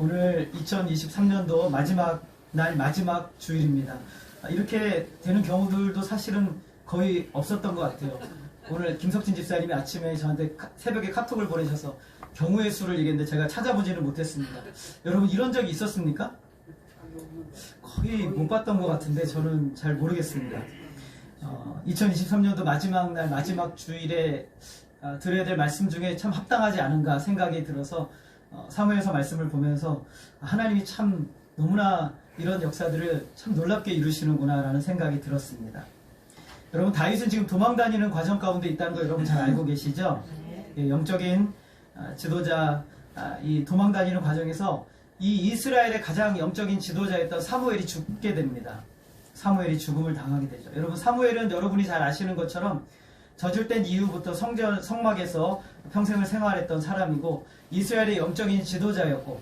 오늘 2023년도 마지막 날 마지막 주일입니다. 이렇게 되는 경우들도 사실은 거의 없었던 것 같아요. 오늘 김석진 집사님이 아침에 저한테 새벽에 카톡을 보내셔서 경우의 수를 얘기했는데 제가 찾아보지는 못했습니다. 여러분 이런 적이 있었습니까? 거의 못 봤던 것 같은데 저는 잘 모르겠습니다. 2023년도 마지막 날 마지막 주일에 드려야 될 말씀 중에 참 합당하지 않은가 생각이 들어서 사무엘서 말씀을 보면서 하나님이 참 너무나 이런 역사들을 참 놀랍게 이루시는구나 라는 생각이 들었습니다. 여러분 다윗은 지금 도망다니는 과정 가운데 있다는 거 여러분 잘 알고 계시죠? 예, 영적인 지도자 이 도망다니는 과정에서 이 이스라엘의 가장 영적인 지도자였던 사무엘이 죽게 됩니다. 사무엘이 죽음을 당하게 되죠. 여러분 사무엘은 여러분이 잘 아시는 것처럼 저질된 이후부터 성막에서 평생을 생활했던 사람이고 이스라엘의 영적인 지도자였고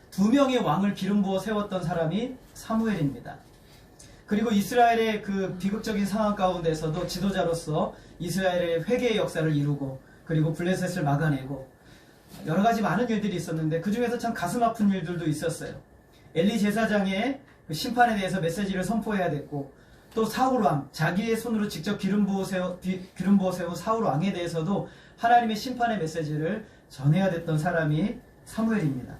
2명의 왕을 기름 부어 세웠던 사람이 사무엘입니다. 그리고 이스라엘의 그 비극적인 상황 가운데서도 지도자로서 이스라엘의 회개의 역사를 이루고 그리고 블레셋을 막아내고 여러 가지 많은 일들이 있었는데 그 중에서 참 가슴 아픈 일들도 있었어요. 엘리 제사장의 그 심판에 대해서 메시지를 선포해야 됐고 또 사울왕, 자기의 손으로 직접 기름 부어 세운 사울왕에 대해서도 하나님의 심판의 메시지를 전해야 됐던 사람이 사무엘입니다.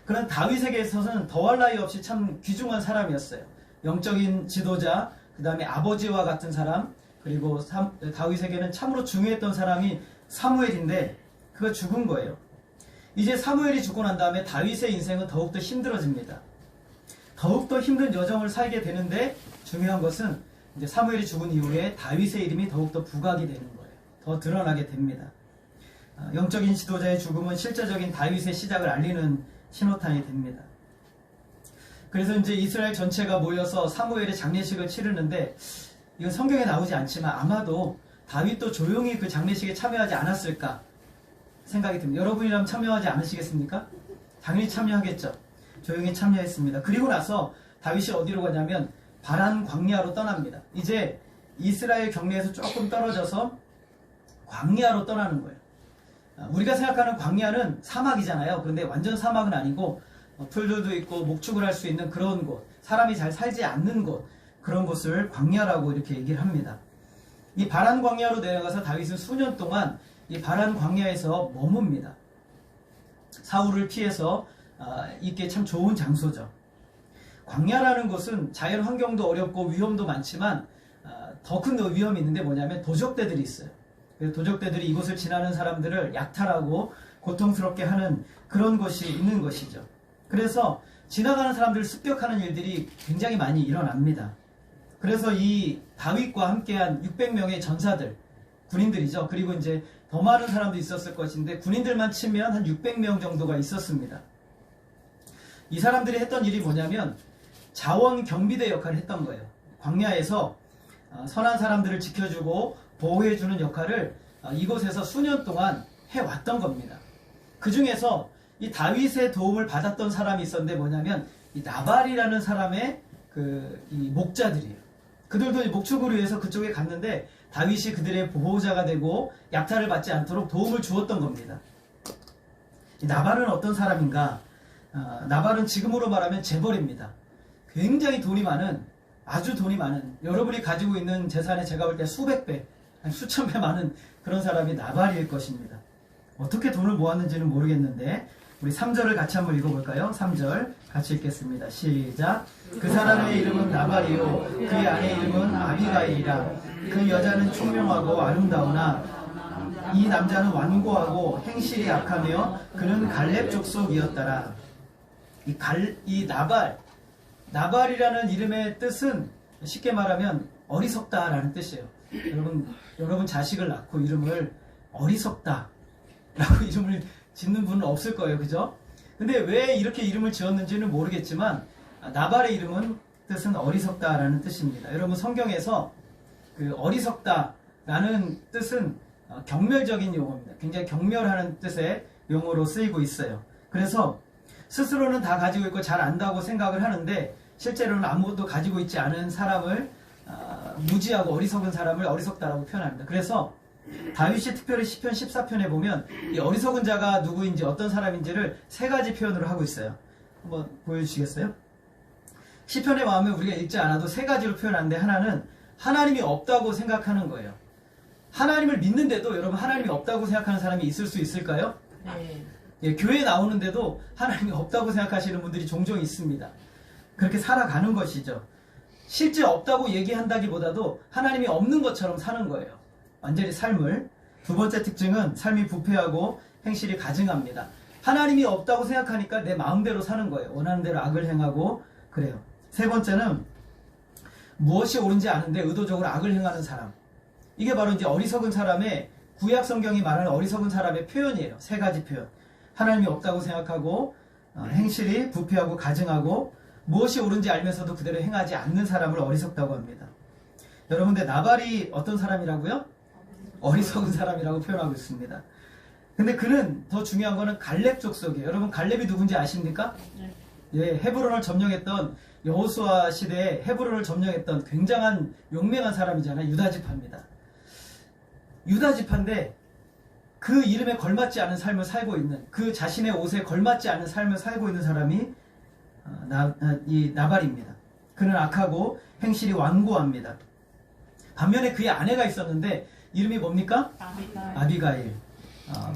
그런 다윗에게 있어서는 더할 나위 없이 참 귀중한 사람이었어요. 영적인 지도자, 그 다음에 아버지와 같은 사람, 그리고 다윗에게는 참으로 중요했던 사람이 사무엘인데 그가 죽은 거예요. 이제 사무엘이 죽고 난 다음에 다윗의 인생은 더욱더 힘들어집니다. 더욱더 힘든 여정을 살게 되는데 중요한 것은 이제 사무엘이 죽은 이후에 다윗의 이름이 더욱더 부각이 되는 거예요. 더 드러나게 됩니다. 영적인 지도자의 죽음은 실제적인 다윗의 시작을 알리는 신호탄이 됩니다. 그래서 이제 이스라엘 전체가 모여서 사무엘의 장례식을 치르는데 이건 성경에 나오지 않지만 아마도 다윗도 조용히 그 장례식에 참여하지 않았을까 생각이 듭니다. 여러분이라면 참여하지 않으시겠습니까? 당연히 참여하겠죠. 조용히 참여했습니다. 그리고 나서 다윗이 어디로 가냐면 바란 광야로 떠납니다. 이제 이스라엘 경내에서 조금 떨어져서 광야로 떠나는 거예요. 우리가 생각하는 광야는 사막이잖아요. 그런데 완전 사막은 아니고 풀들도 있고 목축을 할 수 있는 그런 곳, 사람이 잘 살지 않는 곳, 그런 곳을 광야라고 이렇게 얘기를 합니다. 이 바란 광야로 내려가서 다윗은 수년 동안 이 바란 광야에서 머뭅니다. 사울을 피해서 있기에 참 좋은 장소죠. 광야라는 곳은 자연 환경도 어렵고 위험도 많지만 더 큰 위험이 있는데 뭐냐면 도적대들이 있어요. 그래서 도적대들이 이곳을 지나는 사람들을 약탈하고 고통스럽게 하는 그런 곳이 있는 것이죠. 그래서 지나가는 사람들을 습격하는 일들이 굉장히 많이 일어납니다. 그래서 이 다윗과 함께한 600명의 전사들, 군인들이죠. 그리고 이제 더 많은 사람도 있었을 것인데 군인들만 치면 한 600명 정도가 있었습니다. 이 사람들이 했던 일이 뭐냐면 자원 경비대 역할을 했던 거예요. 광야에서 선한 사람들을 지켜주고 보호해주는 역할을 이곳에서 수년 동안 해왔던 겁니다. 그 중에서 이 다윗의 도움을 받았던 사람이 있었는데 뭐냐면 이 나발이라는 사람의 이 목자들이에요. 그들도 목축을 위해서 그쪽에 갔는데 다윗이 그들의 보호자가 되고 약탈을 받지 않도록 도움을 주었던 겁니다. 이 나발은 어떤 사람인가? 나발은 지금으로 말하면 재벌입니다. 굉장히 돈이 많은, 아주 돈이 많은, 여러분이 가지고 있는 재산에 제가 볼 때 수백 배, 수천 배 많은 그런 사람이 나발일 것입니다. 어떻게 돈을 모았는지는 모르겠는데 우리 3절을 같이 한번 읽어볼까요? 3절 같이 읽겠습니다. 시작. 그 사람의 이름은 나발이요 그의 아내 이름은 아비가일이라. 그 여자는 총명하고 아름다우나 이 남자는 완고하고 행실이 악하며 그는 갈렙 족속이었더라. 이 나발이라는 이름의 뜻은 쉽게 말하면 어리석다라는 뜻이에요. 여러분 자식을 낳고 이름을 어리석다 라고 이름을 짓는 분은 없을 거예요. 그죠? 근데 왜 이렇게 이름을 지었는지는 모르겠지만 나발의 이름은 뜻은 어리석다라는 뜻입니다. 여러분 성경에서 그 어리석다라는 뜻은 경멸적인 용어입니다. 굉장히 경멸하는 뜻의 용어로 쓰이고 있어요. 그래서 스스로는 다 가지고 있고 잘 안다고 생각을 하는데 실제로는 아무것도 가지고 있지 않은 사람을 무지하고 어리석은 사람을 어리석다라고 표현합니다. 그래서 다윗이 특별히 시편 14편에 보면 이 어리석은 자가 누구인지 어떤 사람인지를 세 가지 표현으로 하고 있어요. 한번 보여주시겠어요? 시편에 와면 우리가 읽지 않아도 세 가지로 표현하는데, 하나는 하나님이 없다고 생각하는 거예요. 하나님을 믿는데도 여러분 하나님이 없다고 생각하는 사람이 있을 수 있을까요? 네. 예, 교회에 나오는데도 하나님이 없다고 생각하시는 분들이 종종 있습니다. 그렇게 살아가는 것이죠. 실제 없다고 얘기한다기보다도 하나님이 없는 것처럼 사는 거예요. 완전히 삶을. 두 번째 특징은 삶이 부패하고 행실이 가증합니다. 하나님이 없다고 생각하니까 내 마음대로 사는 거예요. 원하는 대로 악을 행하고 그래요. 세 번째는 무엇이 옳은지 아는데 의도적으로 악을 행하는 사람. 이게 바로 이제 어리석은 사람의, 구약 성경이 말하는 어리석은 사람의 표현이에요. 세 가지 표현. 하나님이 없다고 생각하고 행실이 부패하고 가증하고 무엇이 옳은지 알면서도 그대로 행하지 않는 사람을 어리석다고 합니다. 여러분들 나발이 어떤 사람이라고요? 어리석은 사람이라고 표현하고 있습니다. 근데 그는 더 중요한 거는 갈렙 족속이에요. 여러분 갈렙이 누군지 아십니까? 네. 예, 헤브론을 점령했던, 여호수아 시대에 헤브론을 점령했던 굉장한 용맹한 사람이잖아요. 유다 지파입니다. 유다 지파인데 그 이름에 걸맞지 않은 삶을 살고 있는, 그 자신의 옷에 걸맞지 않은 삶을 살고 있는 사람이 이 나발입니다. 그는 악하고 행실이 완고합니다. 반면에 그의 아내가 있었는데 이름이 뭡니까? 아비가일.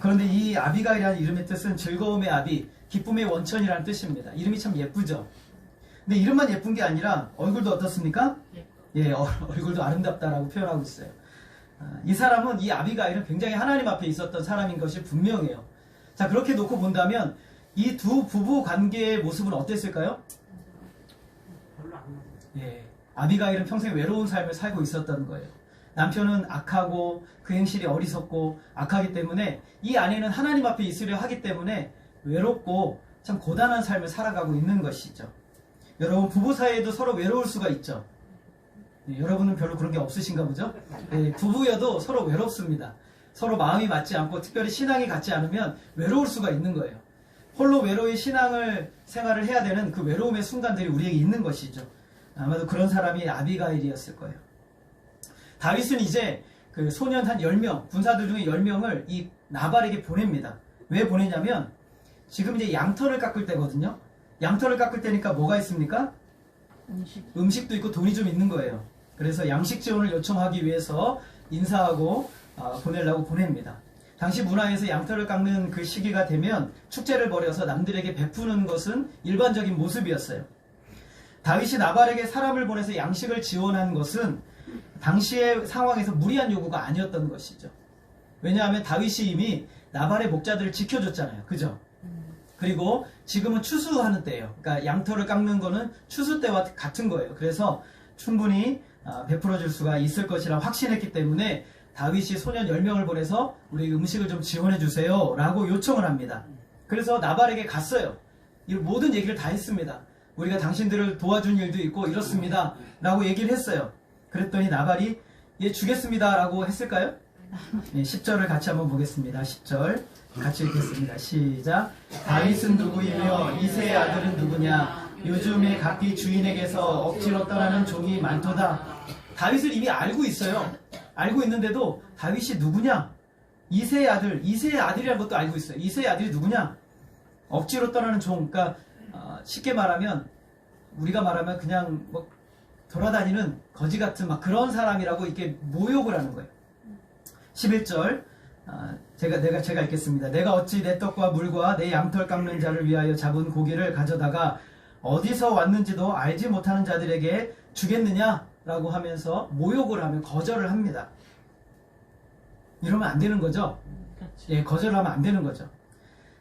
그런데 이 아비가일이라는 이름의 뜻은 즐거움의 아비, 기쁨의 원천이라는 뜻입니다. 이름이 참 예쁘죠. 근데 이름만 예쁜 게 아니라 얼굴도 어떻습니까? 예, 얼굴도 아름답다라고 표현하고 있어요. 이 사람은, 이 아비가일은 굉장히 하나님 앞에 있었던 사람인 것이 분명해요. 자, 그렇게 놓고 본다면 이 두 부부 관계의 모습은 어땠을까요? 예, 아비가일은 평생 외로운 삶을 살고 있었던 거예요. 남편은 악하고 그 행실이 어리석고 악하기 때문에 이 아내는 하나님 앞에 있으려 하기 때문에 외롭고 참 고단한 삶을 살아가고 있는 것이죠. 여러분 부부 사이에도 서로 외로울 수가 있죠. 네, 여러분은 별로 그런 게 없으신가 보죠? 네, 부부여도 서로 외롭습니다. 서로 마음이 맞지 않고 특별히 신앙이 같지 않으면 외로울 수가 있는 거예요. 홀로 외로이 신앙을 생활을 해야 되는 그 외로움의 순간들이 우리에게 있는 것이죠. 아마도 그런 사람이 아비가일이었을 거예요. 다윗은 이제 그 소년 한 10명, 군사들 중에 10명을 이 나발에게 보냅니다. 왜 보내냐면 지금 이제 양털을 깎을 때거든요. 양털을 깎을 때니까 뭐가 있습니까? 음식도 있고 돈이 좀 있는 거예요. 그래서 양식 지원을 요청하기 위해서 인사하고 보내려고 보냅니다. 당시 문화에서 양털을 깎는 그 시기가 되면 축제를 벌여서 남들에게 베푸는 것은 일반적인 모습이었어요. 다윗이 나발에게 사람을 보내서 양식을 지원한 것은 당시의 상황에서 무리한 요구가 아니었던 것이죠. 왜냐하면 다윗이 이미 나발의 목자들을 지켜줬잖아요. 그죠? 그리고 지금은 추수하는 때예요. 그러니까 양털을 깎는 거는 추수 때와 같은 거예요. 그래서 충분히 베풀어 줄 수가 있을 것이라 확신했기 때문에 다윗이 소년 10명을 보내서 우리 음식을 좀 지원해 주세요 라고 요청을 합니다. 그래서 나발에게 갔어요. 이 모든 얘기를 다 했습니다. 우리가 당신들을 도와준 일도 있고 이렇습니다 라고 얘기를 했어요. 그랬더니 나발이 예 주겠습니다 라고 했을까요? 네, 10절을 같이 한번 보겠습니다. 10절 같이 읽겠습니다. 시작. 다윗은 누구이며 이새의 아들은 누구냐? 요즘에 각기 주인에게서 억지로 떠나는 종이 많도다. 다윗을 이미 알고 있어요. 알고 있는데도 다윗이 누구냐? 이새의 아들, 이새의 아들이라는 것도 알고 있어요. 이새의 아들이 누구냐? 억지로 떠나는 종. 그러니까 쉽게 말하면 우리가 말하면 그냥 뭐 돌아다니는 거지 같은 막 그런 사람이라고 이렇게 모욕을 하는 거예요. 11절 제가 읽겠습니다. 내가 어찌 내 떡과 물과 내 양털 깎는 자를 위하여 잡은 고기를 가져다가 어디서 왔는지도 알지 못하는 자들에게 주겠느냐라고 하면서 모욕을 하며 거절을 합니다. 이러면 안 되는 거죠? 예, 거절을 하면 안 되는 거죠.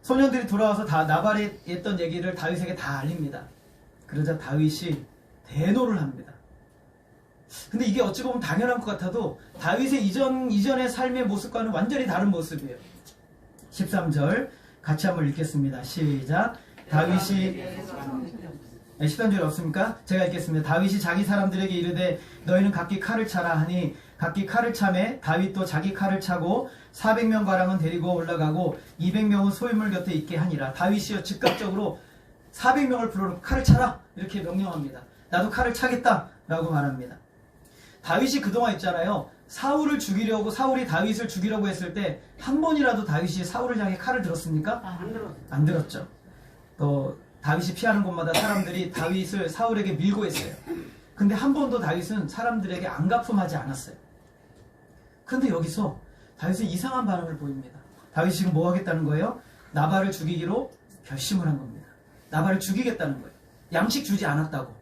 소년들이 돌아와서 다 나발이 했던 얘기를 다윗에게 다 알립니다. 그러자 다윗이 대노를 합니다. 근데 이게 어찌 보면 당연한 것 같아도 다윗의 이전의 삶의 모습과는 완전히 다른 모습이에요. 13절 같이 한번 읽겠습니다. 시작. 다윗이 13절 없습니까? 제가 읽겠습니다. 다윗이 자기 사람들에게 이르되 너희는 각기 칼을 차라 하니 각기 칼을 차매 다윗도 자기 칼을 차고 400명 가량은 데리고 올라가고 200명은 소유물 곁에 있게 하니라. 다윗이요 즉각적으로 400명을 불러놓고 칼을 차라 이렇게 명령합니다. 나도 칼을 차겠다 라고 말합니다. 다윗이 그동안 있잖아요. 사울을 죽이려고, 사울이 다윗을 죽이려고 했을 때 한 번이라도 다윗이 사울을 향해 칼을 들었습니까? 안 들었죠. 또 다윗이 피하는 곳마다 사람들이 다윗을 사울에게 밀고 했어요. 근데 한 번도 다윗은 사람들에게 안가품하지 않았어요. 그런데 여기서 다윗은 이상한 반응을 보입니다. 다윗이 지금 뭐 하겠다는 거예요? 나발을 죽이기로 결심을 한 겁니다. 나발을 죽이겠다는 거예요. 양식 주지 않았다고,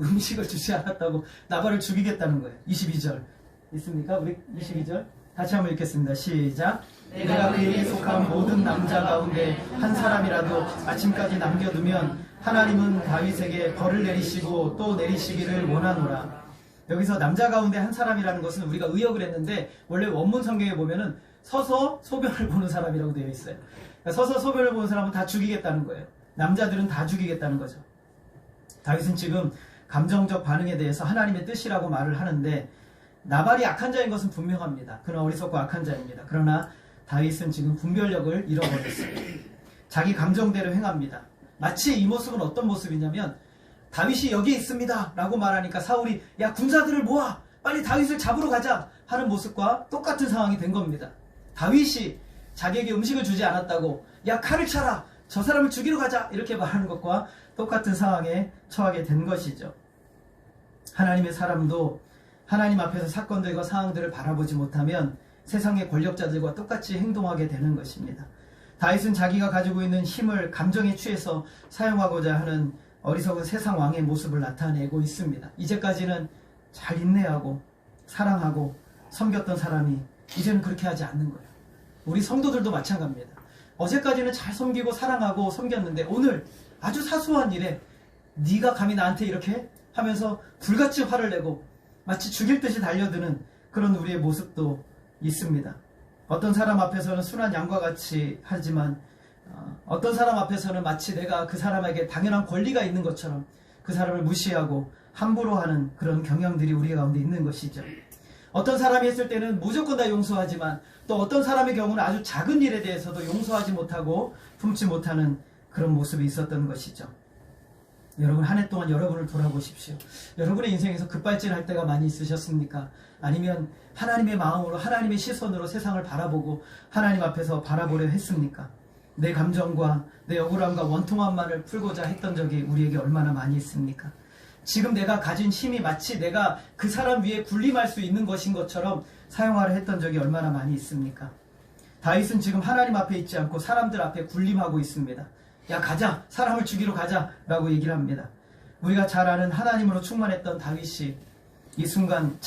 음식을 주지 않았다고 나발을 죽이겠다는 거예요. 22절 있습니까? 우리 22절 같이 한번 읽겠습니다. 시작. 내가 그에게 속한 모든 남자 가운데 한 사람이라도 아침까지 남겨두면 하나님은 다윗에게 벌을 내리시고 또 내리시기를 원하노라. 여기서 남자 가운데 한 사람이라는 것은 우리가 의역을 했는데 원래 원문 성경에 보면은 서서 소변을 보는 사람이라고 되어 있어요. 그러니까 서서 소변을 보는 사람은 다 죽이겠다는 거예요. 남자들은 다 죽이겠다는 거죠. 다윗은 지금 감정적 반응에 대해서 하나님의 뜻이라고 말을 하는데, 나발이 악한 자인 것은 분명합니다. 그는 어리석고 악한 자입니다. 그러나 다윗은 지금 분별력을 잃어버렸어요. 자기 감정대로 행합니다. 마치 이 모습은 어떤 모습이냐면, 다윗이 여기 있습니다 라고 말하니까 사울이 야 군사들을 모아 빨리 다윗을 잡으러 가자 하는 모습과 똑같은 상황이 된 겁니다. 다윗이 자기에게 음식을 주지 않았다고 야 칼을 차라 저 사람을 죽이러 가자 이렇게 말하는 것과 똑같은 상황에 처하게 된 것이죠. 하나님의 사람도 하나님 앞에서 사건들과 상황들을 바라보지 못하면 세상의 권력자들과 똑같이 행동하게 되는 것입니다. 다윗은 자기가 가지고 있는 힘을 감정에 취해서 사용하고자 하는 어리석은 세상 왕의 모습을 나타내고 있습니다. 이제까지는 잘 인내하고 사랑하고 섬겼던 사람이 이제는 그렇게 하지 않는 거예요. 우리 성도들도 마찬가지입니다. 어제까지는 잘 섬기고 사랑하고 섬겼는데 오늘 아주 사소한 일에 네가 감히 나한테 이렇게 하면서 불같이 화를 내고 마치 죽일 듯이 달려드는 그런 우리의 모습도 있습니다. 어떤 사람 앞에서는 순한 양과 같이 하지만 어떤 사람 앞에서는 마치 내가 그 사람에게 당연한 권리가 있는 것처럼 그 사람을 무시하고 함부로 하는 그런 경향들이 우리 가운데 있는 것이죠. 어떤 사람이 했을 때는 무조건 다 용서하지만 또 어떤 사람의 경우는 아주 작은 일에 대해서도 용서하지 못하고 품지 못하는 그런 모습이 있었던 것이죠. 여러분, 한 해 동안 여러분을 돌아보십시오. 여러분의 인생에서 급발진할 때가 많이 있으셨습니까? 아니면 하나님의 마음으로 하나님의 시선으로 세상을 바라보고 하나님 앞에서 바라보려 했습니까? 내 감정과 내 억울함과 원통함만을 풀고자 했던 적이 우리에게 얼마나 많이 있습니까? 지금 내가 가진 힘이 마치 내가 그 사람 위에 군림할 수 있는 것인 것처럼 사용하려 했던 적이 얼마나 많이 있습니까? 다윗은 지금 하나님 앞에 있지 않고 사람들 앞에 군림하고 있습니다. 야 가자, 사람을 죽이러 가자 라고 얘기를 합니다. 우리가 잘 아는 하나님으로 충만했던 다윗이 이 순간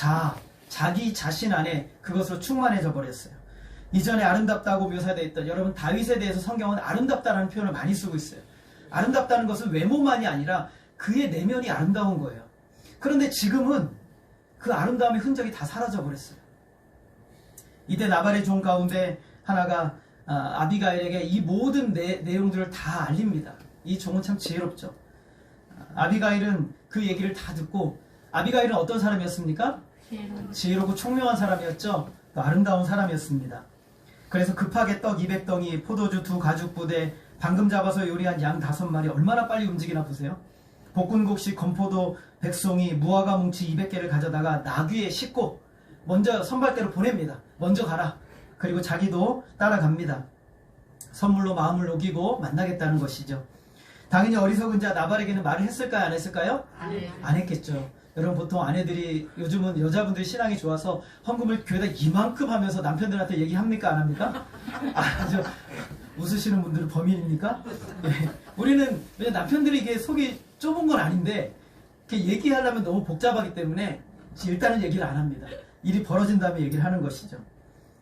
자기 자신 안에 그것으로 충만해져 버렸어요. 이전에 아름답다고 묘사되어 있던, 여러분 다윗에 대해서 성경은 아름답다라는 표현을 많이 쓰고 있어요. 아름답다는 것은 외모만이 아니라 그의 내면이 아름다운 거예요. 그런데 지금은 그 아름다움의 흔적이 다 사라져 버렸어요. 이때 나발의 종 가운데 하나가 아비가일에게 이 모든 내용들을 다 알립니다. 이 종은 참 지혜롭죠. 아비가일은 그 얘기를 다 듣고, 아비가일은 어떤 사람이었습니까? 지혜롭고 총명한 사람이었죠. 또 아름다운 사람이었습니다. 그래서 급하게 떡 200덩이, 포도주 2가죽부대, 방금 잡아서 요리한 양 5마리, 얼마나 빨리 움직이나 보세요. 볶은곡식, 건포도 100송이, 무화과 뭉치 200개를 가져다가 나귀에 싣고 먼저 선발대로 보냅니다. 먼저 가라. 그리고 자기도 따라갑니다. 선물로 마음을 녹이고 만나겠다는 것이죠. 당연히 어리석은 자 나발에게는 말을 했을까요? 안 했을까요? 안 했겠죠. 여러분, 보통 아내들이, 요즘은 여자분들이 신앙이 좋아서 헌금을 교회다 이만큼 하면서 남편들한테 얘기합니까? 안 합니까? 아주 웃으시는 분들은 범인입니까? 예. 우리는 남편들이 이게 속이 좁은 건 아닌데 이렇게 얘기하려면 너무 복잡하기 때문에 일단은 얘기를 안 합니다. 일이 벌어진 다음에 얘기를 하는 것이죠.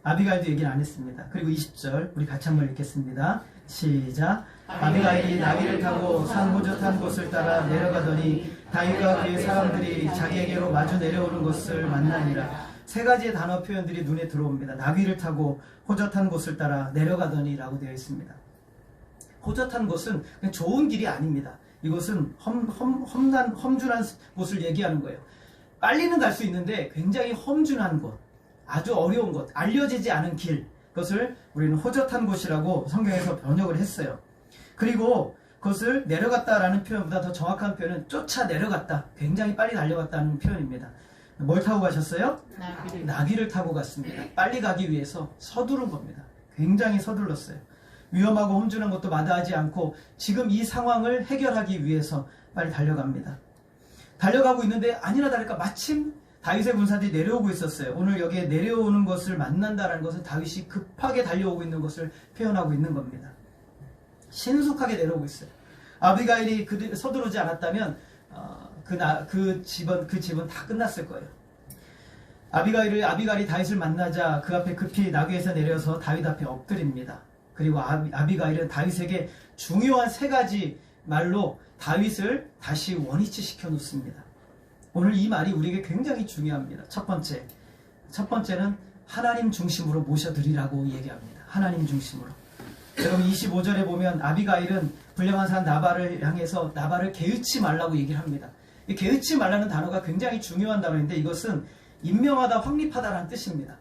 아비가일도 얘기를 안 했습니다. 그리고 20절 우리 같이 한번 읽겠습니다. 시작. 아비가일이 나귀를 타고 산 호젓한 곳을 따라 내려가더니 다윗과 그의 사람들이 자기에게로 마주 내려오는 것을 만나니라. 세 가지의 단어 표현들이 눈에 들어옵니다. 나귀를 타고 호젓한 곳을 따라 내려가더니 라고 되어 있습니다. 호젓한 곳은 그냥 좋은 길이 아닙니다. 이곳은 험준한 곳을 얘기하는 거예요. 빨리는 갈 수 있는데 굉장히 험준한 곳, 아주 어려운 곳, 알려지지 않은 길, 그것을 우리는 호젓한 곳이라고 성경에서 번역을 했어요. 그리고 그것을 내려갔다라는 표현보다 더 정확한 표현은 쫓아 내려갔다, 굉장히 빨리 달려갔다는 표현입니다. 뭘 타고 가셨어요? 나비를. 나귀를 타고 갔습니다. 빨리 가기 위해서 서두른 겁니다. 굉장히 서둘렀어요. 위험하고 험준한 것도 마다하지 않고 지금 이 상황을 해결하기 위해서 빨리 달려갑니다. 달려가고 있는데 아니나 다를까 마침 다윗의 군사들이 내려오고 있었어요. 오늘 여기에 내려오는 것을 만난다는 것은 다윗이 급하게 달려오고 있는 것을 표현하고 있는 겁니다. 신속하게 내려오고 있어요. 아비가일이 서두르지 않았다면 그 집은 다 끝났을 거예요. 아비가일이 다윗을 만나자 그 앞에 급히 나귀에서 내려서 다윗 앞에 엎드립니다. 그리고 아비가일은 다윗에게 중요한 3가지 말로 다윗을 다시 원위치 시켜 놓습니다. 오늘 이 말이 우리에게 굉장히 중요합니다. 첫 번째는 하나님 중심으로 모셔드리라고 얘기합니다. 하나님 중심으로. 여러분 25절에 보면 아비가일은 불량한 산 나발을 향해서 나발을 개의치 말라고 얘기를 합니다. 이 개의치 말라는 단어가 굉장히 중요한 단어인데 이것은 임명하다, 확립하다라는 뜻입니다.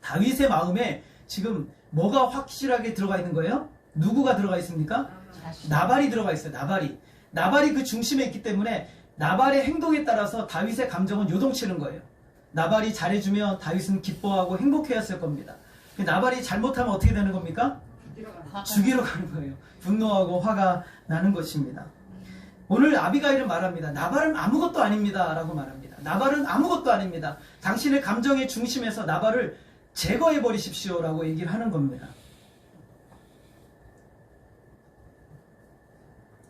다윗의 마음에 지금 뭐가 확실하게 들어가 있는 거예요? 누구가 들어가 있습니까? 나발이 들어가 있어요. 나발이 그 중심에 있기 때문에 나발의 행동에 따라서 다윗의 감정은 요동치는 거예요. 나발이 잘해주면 다윗은 기뻐하고 행복해했을 겁니다. 나발이 잘못하면 어떻게 되는 겁니까? 죽이러 가는 거예요. 분노하고 화가 나는 것입니다. 오늘 아비가일은 말합니다. 나발은 아무것도 아닙니다 라고 말합니다. 나발은 아무것도 아닙니다. 당신의 감정의 중심에서 나발을 제거해 버리십시오 라고 얘기를 하는 겁니다.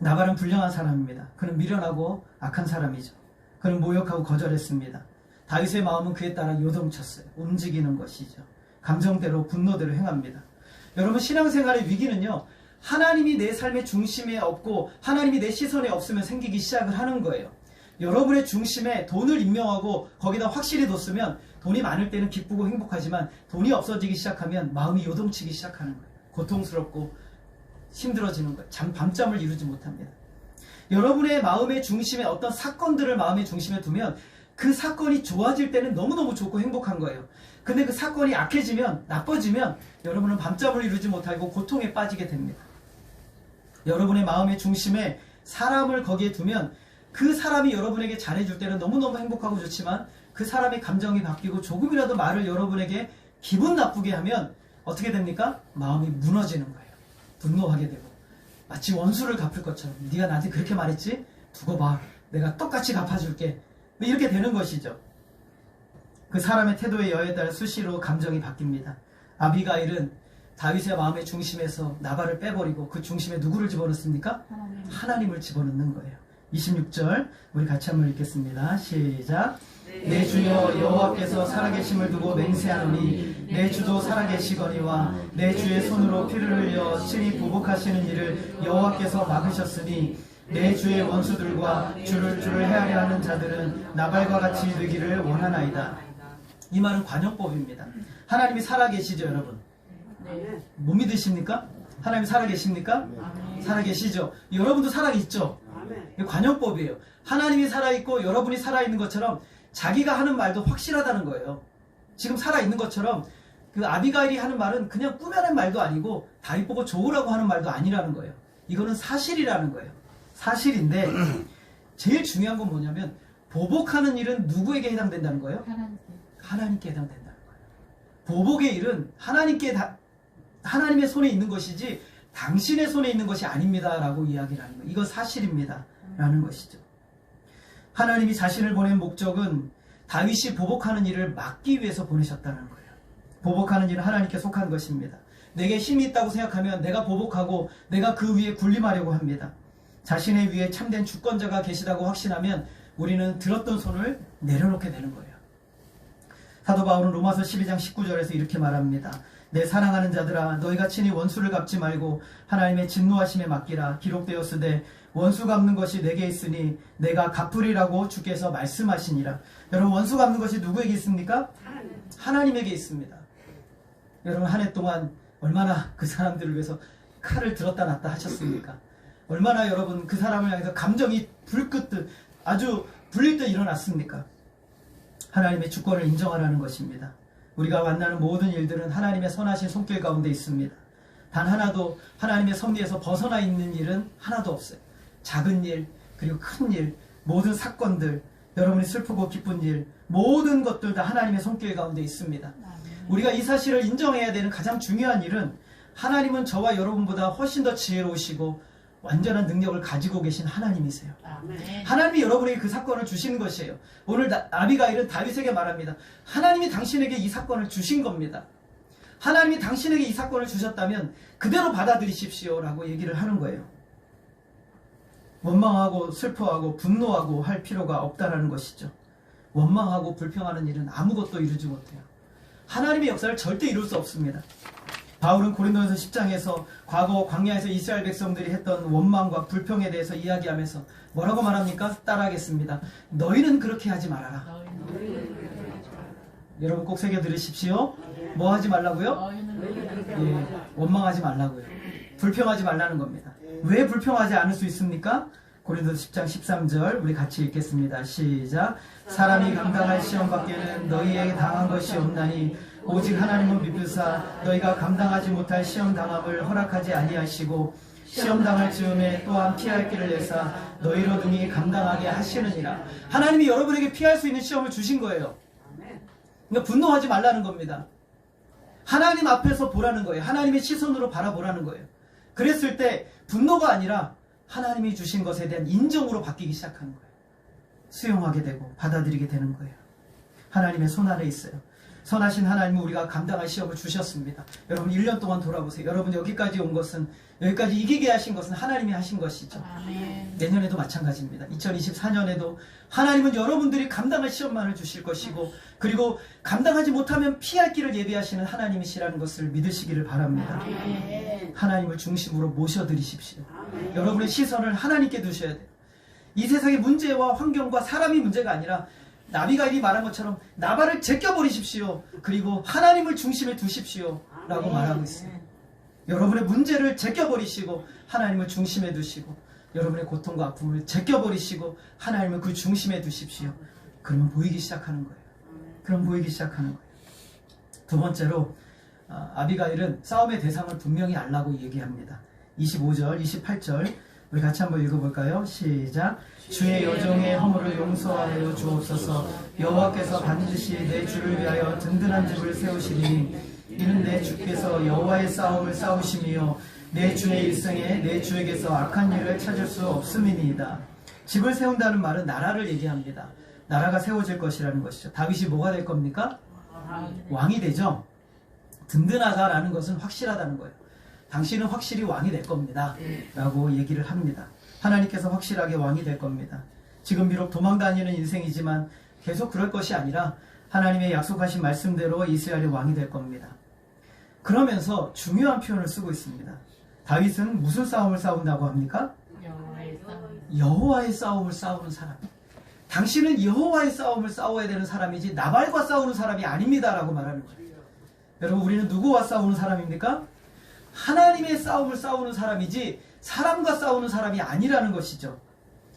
나발은 불량한 사람입니다. 그는 미련하고 악한 사람이죠. 그는 모욕하고 거절했습니다. 다윗의 마음은 그에 따라 요동쳤어요. 움직이는 것이죠. 감정대로 분노대로 행합니다. 여러분 신앙생활의 위기는요. 하나님이 내 삶의 중심에 없고 하나님이 내 시선에 없으면 생기기 시작을 하는 거예요. 여러분의 중심에 돈을 임명하고 거기다 확실히 뒀으면 돈이 많을 때는 기쁘고 행복하지만 돈이 없어지기 시작하면 마음이 요동치기 시작하는 거예요. 고통스럽고 힘들어지는 거예요. 밤잠을 이루지 못합니다. 여러분의 마음의 중심에 어떤 사건들을 마음의 중심에 두면 그 사건이 좋아질 때는 너무너무 좋고 행복한 거예요. 근데 그 사건이 악해지면 나빠지면 여러분은 밤잠을 이루지 못하고 고통에 빠지게 됩니다. 여러분의 마음의 중심에 사람을 거기에 두면 그 사람이 여러분에게 잘해줄 때는 너무너무 행복하고 좋지만 그 사람의 감정이 바뀌고 조금이라도 말을 여러분에게 기분 나쁘게 하면 어떻게 됩니까? 마음이 무너지는 거예요. 분노하게 되고 마치 원수를 갚을 것처럼 네가 나한테 그렇게 말했지? 두고 봐. 내가 똑같이 갚아줄게. 이렇게 되는 것이죠. 그 사람의 태도에 여에 따라 수시로 감정이 바뀝니다. 아비가일은 다윗의 마음의 중심에서 나발을 빼버리고 그 중심에 누구를 집어넣습니까? 하나님을 집어넣는 거예요. 26절 우리 같이 한번 읽겠습니다. 시작. 내 주여 여호와께서 살아계심을 두고 맹세하노니 내 주도 살아계시거니와 내 주의 손으로 피를 흘려 친히 보복하시는 일을 여호와께서 막으셨으니 내 주의 원수들과 주를 헤아려 하는 자들은 나발과 같이 되기를 원하나이다. 이 말은 관용법입니다. 하나님이 살아계시죠 여러분? 못 믿으십니까? 하나님이 살아계십니까? 살아계시죠? 여러분도 살아있죠? 관용법이에요. 하나님이 살아있고 여러분이 살아있는 것처럼 자기가 하는 말도 확실하다는 거예요. 지금 살아있는 것처럼 그 아비가일이 하는 말은 그냥 꾸며낸 말도 아니고 다윗 보고 좋으라고 하는 말도 아니라는 거예요. 이거는 사실이라는 거예요. 사실인데 제일 중요한 건 뭐냐면 보복하는 일은 누구에게 해당된다는 거예요? 하나님께 해당된다는 거예요. 보복의 일은 하나님의 손에 있는 것이지 당신의 손에 있는 것이 아닙니다 라고 이야기를 하는 거예요. 이건 사실입니다 라는 것이죠. 하나님이 자신을 보낸 목적은 다윗이 보복하는 일을 막기 위해서 보내셨다는 거예요. 보복하는 일은 하나님께 속한 것입니다. 내게 힘이 있다고 생각하면 내가 보복하고 내가 그 위에 군림하려고 합니다. 자신의 위에 참된 주권자가 계시다고 확신하면 우리는 들었던 손을 내려놓게 되는 거예요. 사도 바울은 로마서 12장 19절에서 이렇게 말합니다. 내 사랑하는 자들아 너희가 친히 원수를 갚지 말고 하나님의 진노하심에 맡기라. 기록되었으되 원수 갚는 것이 내게 있으니 내가 갚으리라고 주께서 말씀하시니라. 여러분 원수 갚는 것이 누구에게 있습니까? 하나님에게 있습니다. 여러분 한 해 동안 얼마나 그 사람들을 위해서 칼을 들었다 놨다 하셨습니까? 얼마나 여러분 그 사람을 향해서 감정이 불끄듯 아주 불릴 듯 일어났습니까? 하나님의 주권을 인정하라는 것입니다. 우리가 만나는 모든 일들은 하나님의 선하신 손길 가운데 있습니다. 단 하나도 하나님의 섭리에서 벗어나 있는 일은 하나도 없어요. 작은 일, 그리고 큰 일, 모든 사건들, 여러분이 슬프고 기쁜 일, 모든 것들 다 하나님의 손길 가운데 있습니다. 우리가 이 사실을 인정해야 되는 가장 중요한 일은 하나님은 저와 여러분보다 훨씬 더 지혜로우시고 완전한 능력을 가지고 계신 하나님이세요. 하나님이 여러분에게 그 사건을 주시는 것이에요. 오늘 아비가일은 다윗에게 말합니다. 하나님이 당신에게 이 사건을 주신 겁니다. 하나님이 당신에게 이 사건을 주셨다면 그대로 받아들이십시오 라고 얘기를 하는 거예요. 원망하고 슬퍼하고 분노하고 할 필요가 없다라는 것이죠. 원망하고 불평하는 일은 아무것도 이루지 못해요. 하나님의 역사를 절대 이룰 수 없습니다. 바울은 고린도전서 10장에서 과거 광야에서 이스라엘 백성들이 했던 원망과 불평에 대해서 이야기하면서 뭐라고 말합니까? 따라하겠습니다. 너희는 그렇게 하지 말아라. 여러분 꼭 새겨 들으십시오. 뭐 하지 말라고요? 예, 원망하지 말라고요. 불평하지 말라는 겁니다. 왜 불평하지 않을 수 있습니까? 고린도서 10장 13절 우리 같이 읽겠습니다. 시작. 사람이 감당할 시험 밖에는 너희에게 당한 것이 없나니 오직 하나님은 미쁘사 너희가 감당하지 못할 시험 당함을 허락하지 아니하시고 시험 당할 즈음에 또한 피할 길을 내사 너희로 등이 감당하게 하시느니라. 하나님이 여러분에게 피할 수 있는 시험을 주신 거예요. 그러니까 분노하지 말라는 겁니다. 하나님 앞에서 보라는 거예요. 하나님의 시선으로 바라보라는 거예요. 그랬을 때 분노가 아니라 하나님이 주신 것에 대한 인정으로 바뀌기 시작하는 거예요. 수용하게 되고 받아들이게 되는 거예요. 하나님의 손 아래 있어요. 선하신 하나님은 우리가 감당할 시험을 주셨습니다. 여러분 1년 동안 돌아보세요. 여러분 여기까지 온 것은, 여기까지 이기게 하신 것은 하나님이 하신 것이죠. 내년에도 마찬가지입니다. 2024년에도 하나님은 여러분들이 감당할 시험만을 주실 것이고, 그리고 감당하지 못하면 피할 길을 예비하시는 하나님이시라는 것을 믿으시기를 바랍니다. 하나님을 중심으로 모셔드리십시오. 여러분의 시선을 하나님께 두셔야 돼요. 이 세상의 문제와 환경과 사람이 문제가 아니라 나비가일이 말한 것처럼 나발을 제껴버리십시오. 그리고 하나님을 중심에 두십시오 라고 말하고 있어요. 여러분의 문제를 제껴버리시고 하나님을 중심에 두시고, 여러분의 고통과 아픔을 제껴버리시고 하나님을 그 중심에 두십시오. 그러면 보이기 시작하는 거예요. 그럼 보이기 시작하는 거예요. 두 번째로 아비가일은 싸움의 대상을 분명히 알라고 얘기합니다. 25절, 28절 우리 같이 한번 읽어볼까요? 시작. 주의 여종의 허물을 용서하여 주옵소서. 여호와께서 반드시 내 주를 위하여 든든한 집을 세우시리니 이는 내 주께서 여호와의 싸움을 싸우심이요 내 주의 일생에 내 주에게서 악한 일을 찾을 수 없음이니이다. 집을 세운다는 말은 나라를 얘기합니다. 나라가 세워질 것이라는 것이죠. 다윗이 뭐가 될 겁니까? 왕이 되죠. 든든하다라는 것은 확실하다는 거예요. 당신은 확실히 왕이 될 겁니다 라고 얘기를 합니다. 하나님께서 확실하게 왕이 될 겁니다. 지금 비록 도망다니는 인생이지만 계속 그럴 것이 아니라 하나님의 약속하신 말씀대로 이스라엘의 왕이 될 겁니다. 그러면서 중요한 표현을 쓰고 있습니다. 다윗은 무슨 싸움을 싸운다고 합니까? 여호와의 싸움을 싸우는 사람. 당신은 여호와의 싸움을 싸워야 되는 사람이지 나발과 싸우는 사람이 아닙니다 라고 말하는 거예요. 여러분 우리는 누구와 싸우는 사람입니까? 하나님의 싸움을 싸우는 사람이지 사람과 싸우는 사람이 아니라는 것이죠.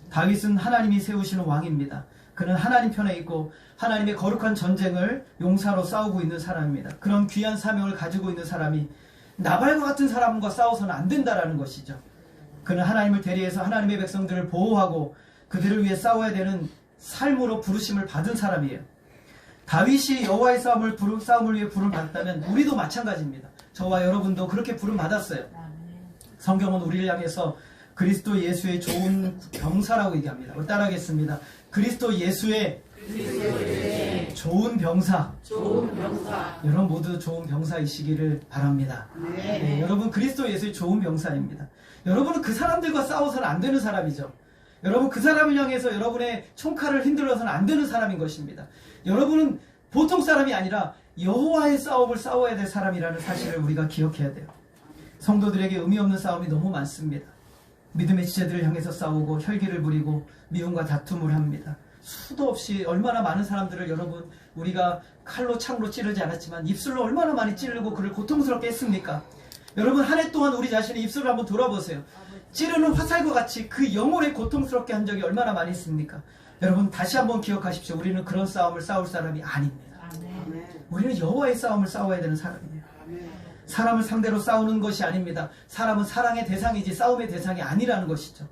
다윗은 하나님이 세우시는 왕입니다. 그는 하나님 편에 있고 하나님의 거룩한 전쟁을 용사로 싸우고 있는 사람입니다. 그런 귀한 사명을 가지고 있는 사람이 나발과 같은 사람과 싸워서는 안 된다라는 것이죠. 그는 하나님을 대리해서 하나님의 백성들을 보호하고 그들을 위해 싸워야 되는 삶으로 부르심을 받은 사람이에요. 다윗이 여호와의 싸움을 위해 부름 받았다면 우리도 마찬가지입니다. 저와 여러분도 그렇게 부름 받았어요. 성경은 우리를 향해서 그리스도 예수의 좋은 병사라고 얘기합니다. 따라하겠습니다. 그리스도 예수의 좋은 병사. 여러분 모두 좋은 병사이시기를 바랍니다. 네, 여러분 그리스도 예수의 좋은 병사입니다. 여러분은 그 사람들과 싸워서는 안 되는 사람이죠. 여러분 그 사람을 향해서 여러분의 총칼을 흔들어서는 안 되는 사람인 것입니다. 여러분은 보통 사람이 아니라 여호와의 싸움을 싸워야 될 사람이라는 사실을 우리가 기억해야 돼요. 성도들에게 의미 없는 싸움이 너무 많습니다. 믿음의 지체들을 향해서 싸우고 혈기를 부리고 미움과 다툼을 합니다. 수도 없이 얼마나 많은 사람들을 여러분 우리가 칼로 창으로 찌르지 않았지만 입술로 얼마나 많이 찌르고 그를 고통스럽게 했습니까? 여러분 한 해 동안 우리 자신의 입술을 한번 돌아보세요. 찌르는 화살과 같이 그 영혼에 고통스럽게 한 적이 얼마나 많이 있습니까? 여러분 다시 한번 기억하십시오. 우리는 그런 싸움을 싸울 사람이 아닙니다. 우리는 여호와의 싸움을 싸워야 되는 사람이에요. 사람을 상대로 싸우는 것이 아닙니다. 사람은 사랑의 대상이지 싸움의 대상이 아니라는 것이죠.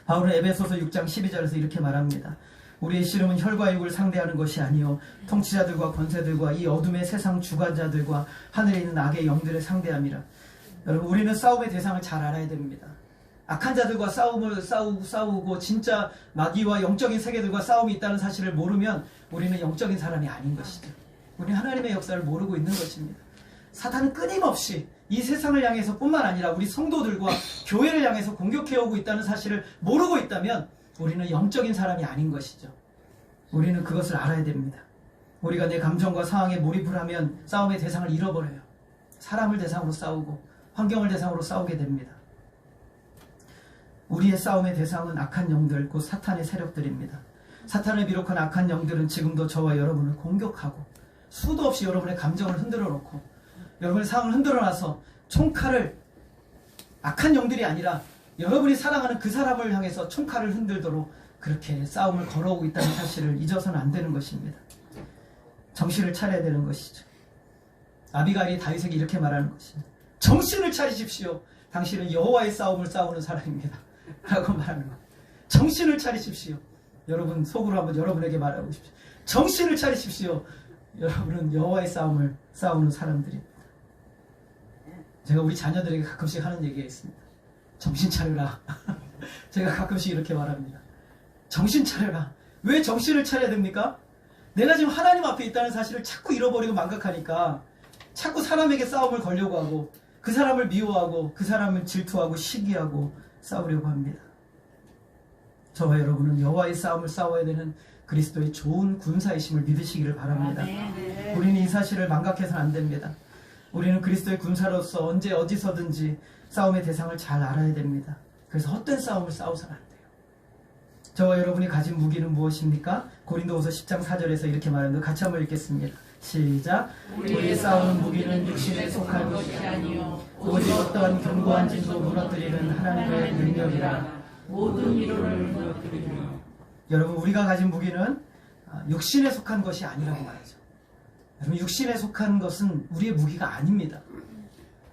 바울은 에베소서 6장 12절에서 이렇게 말합니다. 우리의 씨름은 혈과 육을 상대하는 것이 아니요 통치자들과 권세들과 이 어둠의 세상 주관자들과 하늘에 있는 악의 영들을 상대함이라. 여러분, 우리는 싸움의 대상을 잘 알아야 됩니다. 악한 자들과 싸우고 진짜 마귀와 영적인 세계들과 싸움이 있다는 사실을 모르면 우리는 영적인 사람이 아닌 것이죠. 우리는 하나님의 역사를 모르고 있는 것입니다. 사탄은 끊임없이 이 세상을 향해서 뿐만 아니라 우리 성도들과 교회를 향해서 공격해오고 있다는 사실을 모르고 있다면 우리는 영적인 사람이 아닌 것이죠. 우리는 그것을 알아야 됩니다. 우리가 내 감정과 상황에 몰입을 하면 싸움의 대상을 잃어버려요. 사람을 대상으로 싸우고 환경을 대상으로 싸우게 됩니다. 우리의 싸움의 대상은 악한 영들, 곧 사탄의 세력들입니다. 사탄을 비롯한 악한 영들은 지금도 저와 여러분을 공격하고 수도 없이 여러분의 감정을 흔들어 놓고 여러분의 상황을 흔들어 놔서 총칼을, 악한 영들이 아니라 여러분이 사랑하는 그 사람을 향해서 총칼을 흔들도록 그렇게 싸움을 걸어오고 있다는 사실을 잊어서는 안 되는 것입니다. 정신을 차려야 되는 것이죠. 아비가일이 다윗에게 이렇게 말하는 것입니다. 정신을 차리십시오. 당신은 여호와의 싸움을 싸우는 사람입니다. 라고 말하는 거예요. 정신을 차리십시오. 여러분 속으로 한번 여러분에게 말하고 싶죠. 정신을 차리십시오. 여러분은 여호와의 싸움을 싸우는 사람들입니다. 제가 우리 자녀들에게 가끔씩 하는 얘기가 있습니다. 정신 차려라. 제가 가끔씩 이렇게 말합니다. 정신 차려라. 왜 정신을 차려야 됩니까? 내가 지금 하나님 앞에 있다는 사실을 자꾸 잃어버리고 망각하니까 자꾸 사람에게 싸움을 걸려고 하고 그 사람을 미워하고 그 사람을 질투하고 시기하고 싸우려고 합니다. 저와 여러분은 여호와의 싸움을 싸워야 되는 그리스도의 좋은 군사이심을 믿으시기를 바랍니다. 우리는 이 사실을 망각해서는 안 됩니다. 우리는 그리스도의 군사로서 언제 어디서든지 싸움의 대상을 잘 알아야 됩니다. 그래서 헛된 싸움을 싸워서는 안 돼요. 저와 여러분이 가진 무기는 무엇입니까? 고린도후서 10장 4절에서 이렇게 말하는데 같이 한번 읽겠습니다. 시작. 우리의 싸우는 무기는 육신에 속한 것이 아니요 오직 어떠한 견고한 진도 무너뜨리는 하나님의 능력이라. 모든 이론을 무너뜨리며. 여러분, 우리가 가진 무기는 육신에 속한 것이 아니라고 말하죠. 여러분, 육신에 속한 것은 우리의 무기가 아닙니다.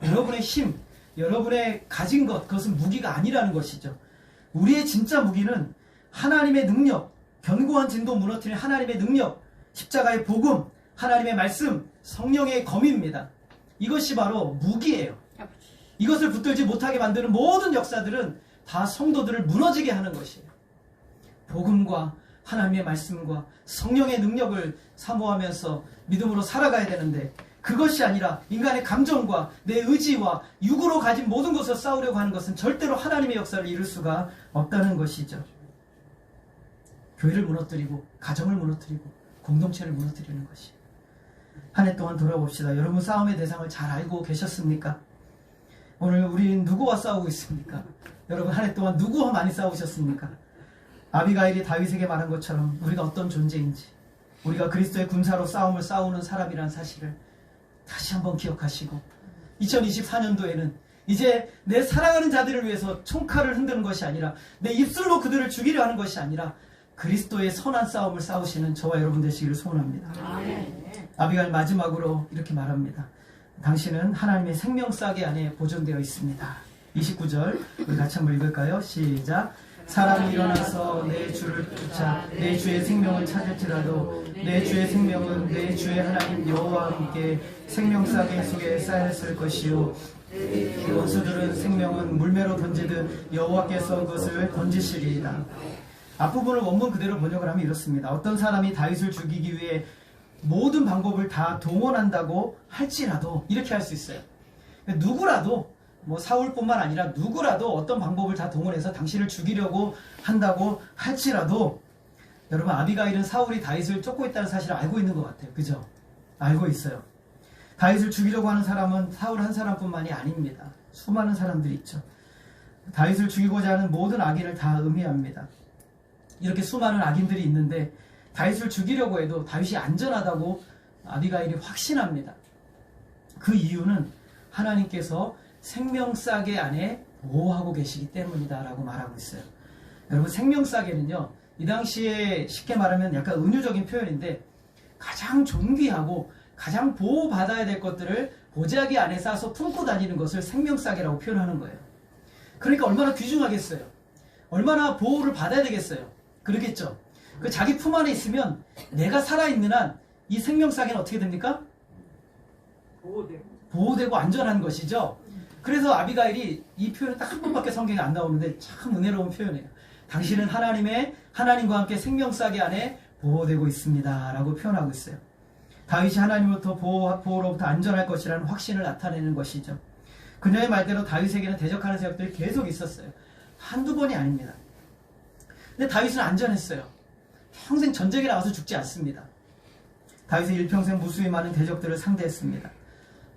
여러분의 힘, 여러분의 가진 것, 그것은 무기가 아니라는 것이죠. 우리의 진짜 무기는 하나님의 능력, 견고한 진도 무너뜨리는 하나님의 능력, 십자가의 복음, 하나님의 말씀, 성령의 검입니다. 이것이 바로 무기예요. 이것을 붙들지 못하게 만드는 모든 역사들은 다 성도들을 무너지게 하는 것이에요. 복음과 하나님의 말씀과 성령의 능력을 사모하면서 믿음으로 살아가야 되는데 그것이 아니라 인간의 감정과 내 의지와 육으로 가진 모든 것을 싸우려고 하는 것은 절대로 하나님의 역사를 이룰 수가 없다는 것이죠. 교회를 무너뜨리고 가정을 무너뜨리고 공동체를 무너뜨리는 것이. 한 해 동안 돌아봅시다. 여러분 싸움의 대상을 잘 알고 계셨습니까? 오늘 우린 누구와 싸우고 있습니까? 여러분 한 해 동안 누구와 많이 싸우셨습니까? 아비가일이 다윗에게 말한 것처럼 우리가 어떤 존재인지, 우리가 그리스도의 군사로 싸움을 싸우는 사람이라는 사실을 다시 한번 기억하시고 2024년도에는 이제 내 사랑하는 자들을 위해서 총칼을 흔드는 것이 아니라 내 입술로 그들을 죽이려 하는 것이 아니라 그리스도의 선한 싸움을 싸우시는 저와 여러분 되시기를 소원합니다. 아비가일 마지막으로 이렇게 말합니다. 당신은 하나님의 생명싸개 안에 보존되어 있습니다. 29절 우리 같이 한번 읽을까요? 시작. 사람이 일어나서 내 주를 쫓아 내 주의 생명을 찾을지라도 내 주의 생명은 내 주의 하나님 여호와와 함께 생명싸개 속에 쌓였을 것이요 원수들은 생명은 물매로 던지듯 여호와께서 그것을 던지시리이다. 앞부분을 원문 그대로 번역을 하면 이렇습니다. 어떤 사람이 다윗을 죽이기 위해 모든 방법을 다 동원한다고 할지라도 이렇게 할 수 있어요. 누구라도 뭐 사울뿐만 아니라 누구라도 어떤 방법을 다 동원해서 당신을 죽이려고 한다고 할지라도 여러분 아비가일은 사울이 다윗을 쫓고 있다는 사실을 알고 있는 것 같아요. 그죠? 알고 있어요. 다윗을 죽이려고 하는 사람은 사울 한 사람뿐만이 아닙니다. 수많은 사람들이 있죠. 다윗을 죽이고자 하는 모든 악인을 다 의미합니다. 이렇게 수많은 악인들이 있는데 다윗을 죽이려고 해도 다윗이 안전하다고 아비가일이 확신합니다. 그 이유는 하나님께서 생명싸개 안에 보호하고 계시기 때문이다 라고 말하고 있어요. 여러분 생명싸개는요 이 당시에 쉽게 말하면 약간 은유적인 표현인데 가장 존귀하고 가장 보호받아야 될 것들을 보자기 안에 싸서 품고 다니는 것을 생명싸개라고 표현하는 거예요. 그러니까 얼마나 귀중하겠어요. 얼마나 보호를 받아야 되겠어요. 그러겠죠. 그 자기 품 안에 있으면 내가 살아있는 한 이 생명사기는 어떻게 됩니까? 보호되고 안전한 것이죠. 그래서 아비가일이 이 표현은 딱 한 번밖에 성경에 안 나오는데 참 은혜로운 표현이에요. 당신은 하나님과 함께 생명사기 안에 보호되고 있습니다 라고 표현하고 있어요. 다윗이 하나님으로부터 보호로부터 안전할 것이라는 확신을 나타내는 것이죠. 그녀의 말대로 다윗에게는 대적하는 세력들이 계속 있었어요. 한두 번이 아닙니다. 근데 다윗은 안전했어요. 평생 전쟁에 나가서 죽지 않습니다. 다윗은 일평생 무수히 많은 대적들을 상대했습니다.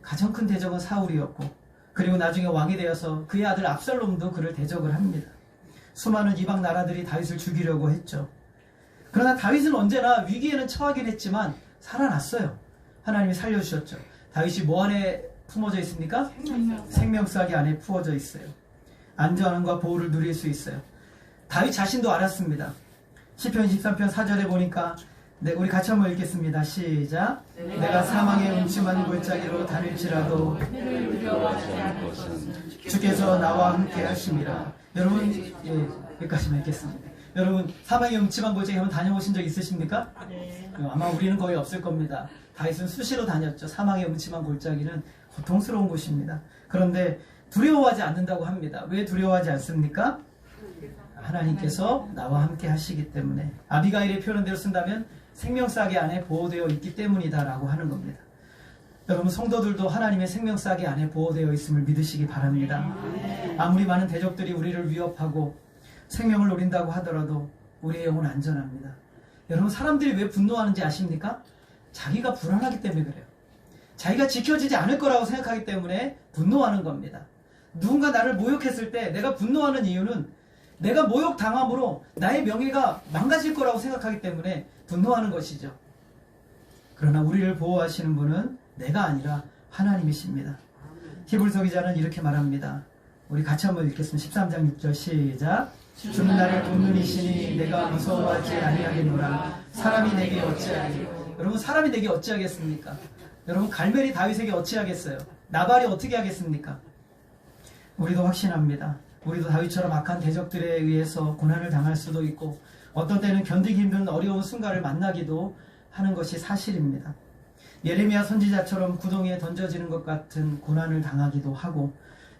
가장 큰 대적은 사울이었고, 그리고 나중에 왕이 되어서 그의 아들 압살롬도 그를 대적을 합니다. 수많은 이방 나라들이 다윗을 죽이려고 했죠. 그러나 다윗은 언제나 위기에는 처하긴 했지만 살아났어요. 하나님이 살려주셨죠. 다윗이 뭐 안에 품어져 있습니까? 생명사기 안에 품어져 있어요. 안전함과 보호를 누릴 수 있어요. 다윗 자신도 알았습니다. 시편 23편 4절에 보니까 우리 같이 한번 읽겠습니다. 시작. 내가 사망의 음침한 골짜기로 다닐지라도 주께서 나와 함께 하심이라. 여러분, 여기까지만 읽겠습니다. 여러분, 사망의 음침한 골짜기 한번 다녀보신 적 있으십니까? 아마 우리는 거의 없을 겁니다. 다윗은 수시로 다녔죠. 사망의 음침한 골짜기는 고통스러운 곳입니다. 그런데 두려워하지 않는다고 합니다. 왜 두려워하지 않습니까? 하나님께서 나와 함께 하시기 때문에. 아비가일의 표현대로 쓴다면 생명사기 안에 보호되어 있기 때문이다 라고 하는 겁니다. 여러분, 성도들도 하나님의 생명사기 안에 보호되어 있음을 믿으시기 바랍니다. 아무리 많은 대적들이 우리를 위협하고 생명을 노린다고 하더라도 우리의 영혼은 안전합니다. 여러분, 사람들이 왜 분노하는지 아십니까? 자기가 불안하기 때문에 그래요. 자기가 지켜지지 않을 거라고 생각하기 때문에 분노하는 겁니다. 누군가 나를 모욕했을 때 내가 분노하는 이유는 내가 모욕당함으로 나의 명예가 망가질 거라고 생각하기 때문에 분노하는 것이죠. 그러나 우리를 보호하시는 분은 내가 아니라 하나님이십니다. 히브리서 기자는 이렇게 말합니다. 우리 같이 한번 읽겠습니다. 13장 6절 시작. 주는 나를 돕는이시니 내가 무서워하지 아니하겠노라. 사람이 내게 어찌하리. 여러분, 사람이 내게 어찌하겠습니까? 여러분, 갈멜이 다윗에게 어찌하겠어요? 나발이 어떻게 하겠습니까? 우리도 확신합니다. 우리도 다윗처럼 악한 대적들에 의해서 고난을 당할 수도 있고 어떤 때는 견디기 힘든 어려운 순간을 만나기도 하는 것이 사실입니다. 예레미야 선지자처럼 구덩이에 던져지는 것 같은 고난을 당하기도 하고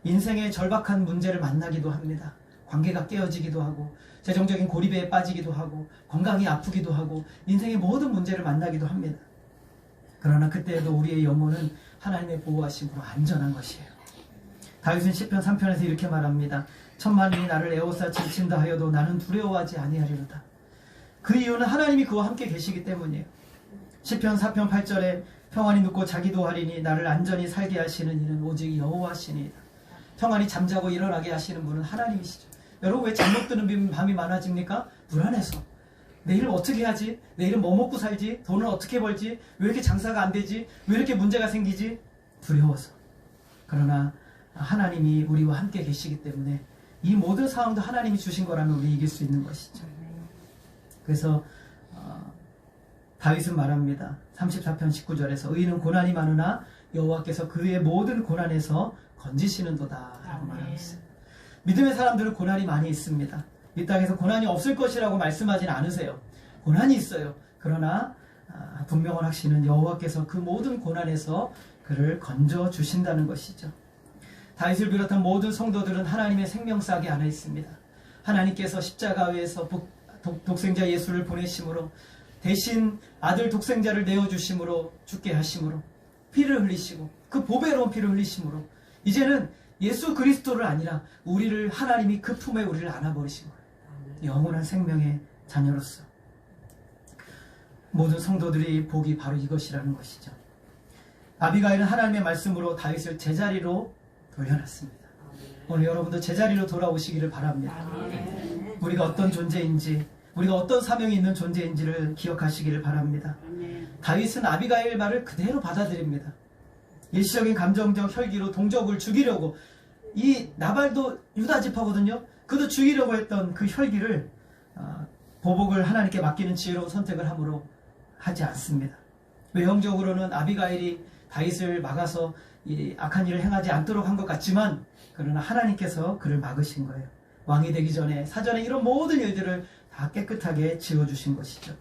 인생의 절박한 문제를 만나기도 합니다. 관계가 깨어지기도 하고 재정적인 고립에 빠지기도 하고 건강이 아프기도 하고 인생의 모든 문제를 만나기도 합니다. 그러나 그때에도 우리의 영혼은 하나님의 보호하심으로 안전한 것이에요. 다윗은 시편 3편에서 이렇게 말합니다. 천만인이 나를 에워싸 질친다 하여도 나는 두려워하지 아니하리로다. 그 이유는 하나님이 그와 함께 계시기 때문이에요. 시편 4편 8절에 평안히 눕고 자기도 하리니 나를 안전히 살게 하시는 이는 오직 여호와시니이다. 평안히 잠자고 일어나게 하시는 분은 하나님이시죠. 여러분, 왜 잠 못 드는 밤이 많아집니까? 불안해서. 내일은 어떻게 하지? 내일은 뭐 먹고 살지? 돈은 어떻게 벌지? 왜 이렇게 장사가 안 되지? 왜 이렇게 문제가 생기지? 두려워서. 그러나 하나님이 우리와 함께 계시기 때문에 이 모든 상황도 하나님이 주신 거라면 우리 이길 수 있는 것이죠. 그래서 다윗은 말합니다. 34편 19절에서 의인은 고난이 많으나 여호와께서 그의 모든 고난에서 건지시는도다 라고 말하고 있어요. 믿음의 사람들은 고난이 많이 있습니다. 이 땅에서 고난이 없을 것이라고 말씀하지는 않으세요. 고난이 있어요. 그러나 분명한 확신은 여호와께서 그 모든 고난에서 그를 건져주신다는 것이죠. 다윗을 비롯한 모든 성도들은 하나님의 생명사기 안에 있습니다. 하나님께서 십자가에서 독생자 예수를 보내심으로 대신 아들 독생자를 내어주심으로 죽게 하심으로 피를 흘리시고 그 보배로운 피를 흘리심으로 이제는 예수 그리스도를 아니라 우리를 하나님이 그 품에 우리를 안아버리신 거예요. 영원한 생명의 자녀로서. 모든 성도들이 복이 바로 이것이라는 것이죠. 아비가일은 하나님의 말씀으로 다윗을 제자리로 돌려놨습니다. 오늘 여러분도 제자리로 돌아오시기를 바랍니다. 우리가 어떤 존재인지, 우리가 어떤 사명이 있는 존재인지를 기억하시기를 바랍니다. 다윗은 아비가일 말을 그대로 받아들입니다. 일시적인 감정적 혈기로 동족을 죽이려고, 이 나발도 유다 지파거든요. 그도 죽이려고 했던 그 혈기를 보복을 하나님께 맡기는 지혜로운 선택을 함으로 하지 않습니다. 외형적으로는 아비가일이 다윗을 막아서 이 악한 일을 행하지 않도록 한 것 같지만 그러나 하나님께서 그를 막으신 거예요. 왕이 되기 전에 사전에 이런 모든 일들을 다 다 깨끗하게 지어주신 것이죠.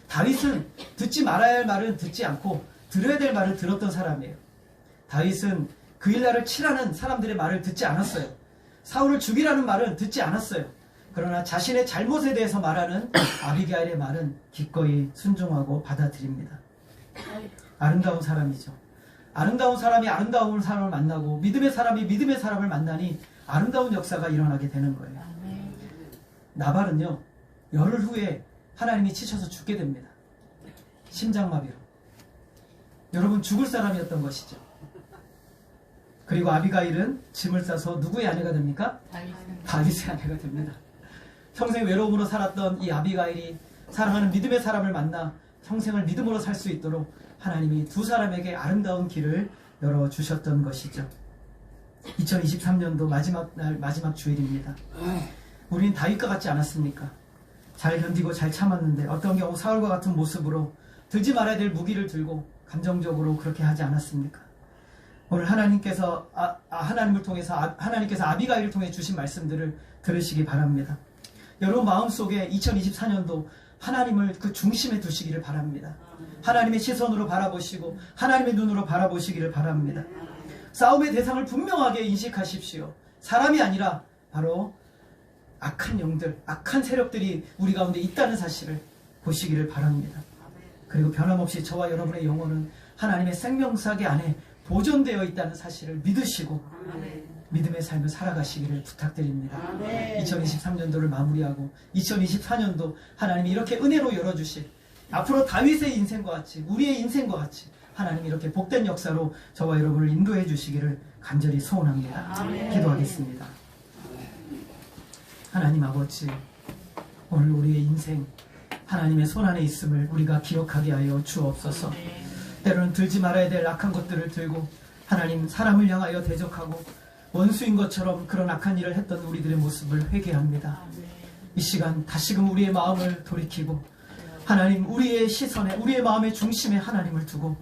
다윗은 듣지 말아야 할 말은 듣지 않고 들어야 될 말을 들었던 사람이에요. 다윗은 그 일날을 치라는 사람들의 말을 듣지 않았어요. 사울을 죽이라는 말은 듣지 않았어요. 그러나 자신의 잘못에 대해서 말하는 아비가일의 말은 기꺼이 순종하고 받아들입니다. 아름다운 사람이죠. 아름다운 사람이 아름다운 사람을 만나고 믿음의 사람이 믿음의 사람을 만나니 아름다운 역사가 일어나게 되는 거예요. 나발은요, 열흘 후에 하나님이 치셔서 죽게 됩니다. 심장마비로. 여러분, 죽을 사람이었던 것이죠. 그리고 아비가일은 짐을 싸서 누구의 아내가 됩니까? 다윗의 아내가 됩니다. 평생 외로움으로 살았던 이 아비가일이 사랑하는 믿음의 사람을 만나 평생을 믿음으로 살 수 있도록 하나님이 두 사람에게 아름다운 길을 열어주셨던 것이죠. 2023년도 마지막 날, 마지막 주일입니다. 우리는 다윗과 같지 않았습니까? 잘 견디고 잘 참았는데 어떤 경우 사울과 같은 모습으로 들지 말아야 될 무기를 들고 감정적으로 그렇게 하지 않았습니까? 오늘 하나님께서 하나님을 통해서 하나님께서 아비가일을 통해 주신 말씀들을 들으시기 바랍니다. 여러분 마음속에 2024년도 하나님을 그 중심에 두시기를 바랍니다. 하나님의 시선으로 바라보시고 하나님의 눈으로 바라보시기를 바랍니다. 싸움의 대상을 분명하게 인식하십시오. 사람이 아니라 바로 악한 영들, 악한 세력들이 우리 가운데 있다는 사실을 보시기를 바랍니다. 그리고 변함없이 저와 여러분의 영혼은 하나님의 생명사계 안에 보존되어 있다는 사실을 믿으시고 믿음의 삶을 살아가시기를 부탁드립니다. 2023년도를 마무리하고 2024년도 하나님이 이렇게 은혜로 열어주실 앞으로 다윗의 인생과 같이 우리의 인생과 같이 하나님이 이렇게 복된 역사로 저와 여러분을 인도해 주시기를 간절히 소원합니다. 기도하겠습니다. 하나님 아버지, 오늘 우리의 인생 하나님의 손안에 있음을 우리가 기억하게 하여 주옵소서. 때로는 들지 말아야 될 악한 것들을 들고 하나님 사람을 향하여 대적하고 원수인 것처럼 그런 악한 일을 했던 우리들의 모습을 회개합니다. 이 시간 다시금 우리의 마음을 돌이키고 하나님 우리의 시선에 우리의 마음의 중심에 하나님을 두고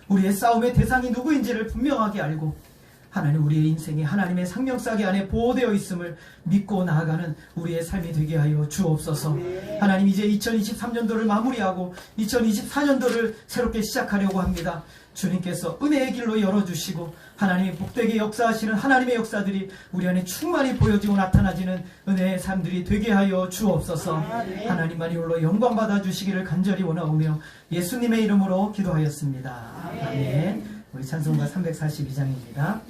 우리의 싸움의 대상이 누구인지를 분명하게 알고 하나님 우리의 인생이 하나님의 생명사계 안에 보호되어 있음을 믿고 나아가는 우리의 삶이 되게 하여 주옵소서. 하나님 이제 2023년도를 마무리하고 2024년도를 새롭게 시작하려고 합니다. 주님께서 은혜의 길로 열어주시고 하나님이 복되게 역사하시는 하나님의 역사들이 우리 안에 충만히 보여지고 나타나지는 은혜의 삶들이 되게 하여 주옵소서. 하나님만이 홀로 영광 받아주시기를 간절히 원하오며 예수님의 이름으로 기도하였습니다. 아멘. 우리 찬송가 342장입니다.